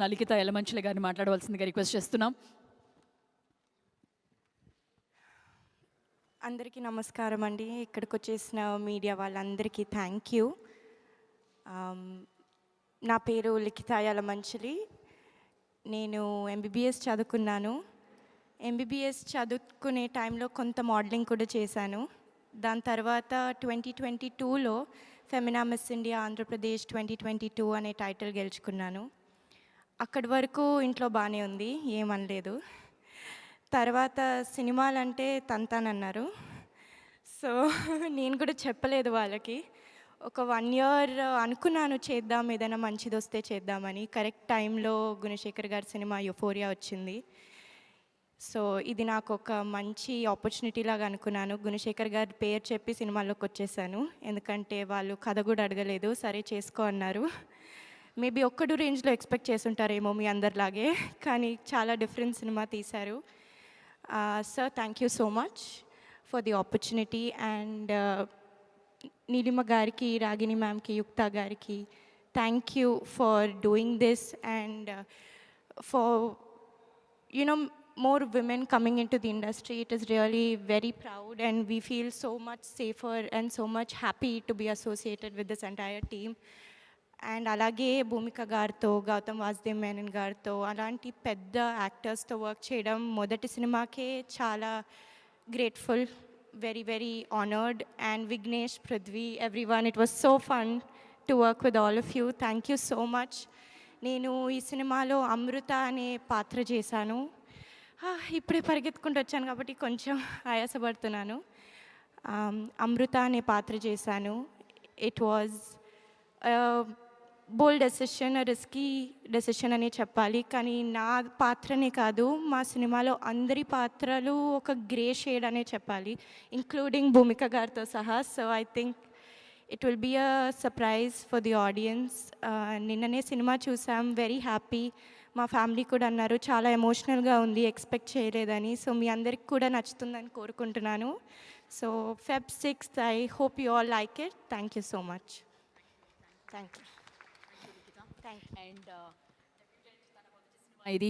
లిఖిత యలమంచిలి గారిని మాట్లాడవలసిందిగా రిక్వెస్ట్ చేస్తున్నాం. అందరికీ నమస్కారం అండి. ఇక్కడికి వచ్చేసిన మీడియా వాళ్ళందరికీ థ్యాంక్ యూ. నా పేరు లిఖిత యలమంచిలి. నేను ఎంబీబీఎస్ చదువుకున్నాను. ఎంబీబీఎస్ చదువుకునే టైంలో కొంత మోడలింగ్ కూడా చేశాను. దాని తర్వాత 2022లో ఫెమినా మిస్ ఇండియా ఆంధ్రప్రదేశ్ 2022 అనే టైటిల్ గెలుచుకున్నాను. అక్కడి వరకు ఇంట్లో బాగానే ఉంది, ఏమనలేదు. తర్వాత సినిమాలంటే తంతానన్నారు. సో నేను కూడా చెప్పలేదు వాళ్ళకి. ఒక 1 year అనుకున్నాను చేద్దాం, ఏదైనా మంచిది వస్తే చేద్దామని. కరెక్ట్ టైంలో గుణశేఖర్ గారి సినిమా యుఫోరియా వచ్చింది. సో ఇది నాకు ఒక మంచి ఆపర్చునిటీ లాగా అనుకున్నాను. గుణశేఖర్ గారి పేరు చెప్పి సినిమాలోకి వచ్చేసాను. ఎందుకంటే వాళ్ళు కథ కూడా అడగలేదు, సరే చేసుకో అన్నారు. మేబీ ఒక్కడు రేంజ్లో ఎక్స్పెక్ట్ చేసుంటారేమో మీ అందరిలాగే, కానీ చాలా డిఫరెంట్ సినిమా తీశారు. Sir thank you so much for the opportunity. And Neelima గారికి, రాగిణి మ్యామ్కి, యుక్తా గారికి thank you for doing this and for more women coming into the industry. It is really very proud and we feel so much safer and so much happy to be associated with this entire team. And alage Bhumika gartho, Gautam Vasudev Menon gartho alanti pedda actors tho work cheyadam modati cinema ke chaala grateful, very very honored. And Vignesh, Prithvi, everyone, it was so fun to work with all of you. Thank you so much. నేను ఈ సినిమాలో అమృత అనే పాత్ర చేశాను. ఇప్పుడే పరిగెత్తుకుంటూ వచ్చాను కాబట్టి కొంచెం ఆయాసపడుతున్నాను. అమృత అనే పాత్ర చేశాను. It was bold decision, risky decision అనే చెప్పాలి. కానీ నా పాత్రనే కాదు, మా సినిమాలో అందరి పాత్రలు ఒక గ్రే షేడ్ అనే చెప్పాలి, ఇంక్లూడింగ్ భూమిక గారితో సహా. So I think it will be a surprise for the audience. నిన్ననే సినిమా చూసాం, వెరీ హ్యాపీ. మా ఫ్యామిలీ కూడా అన్నారు చాలా ఎమోషనల్గా ఉంది, ఎక్స్పెక్ట్ చేయలేదని. సో మీ అందరికి కూడా నచ్చుతుందని కోరుకుంటున్నాను. So Feb 6th, I hope you all like it. Thank you so much. Thank you. And ఇది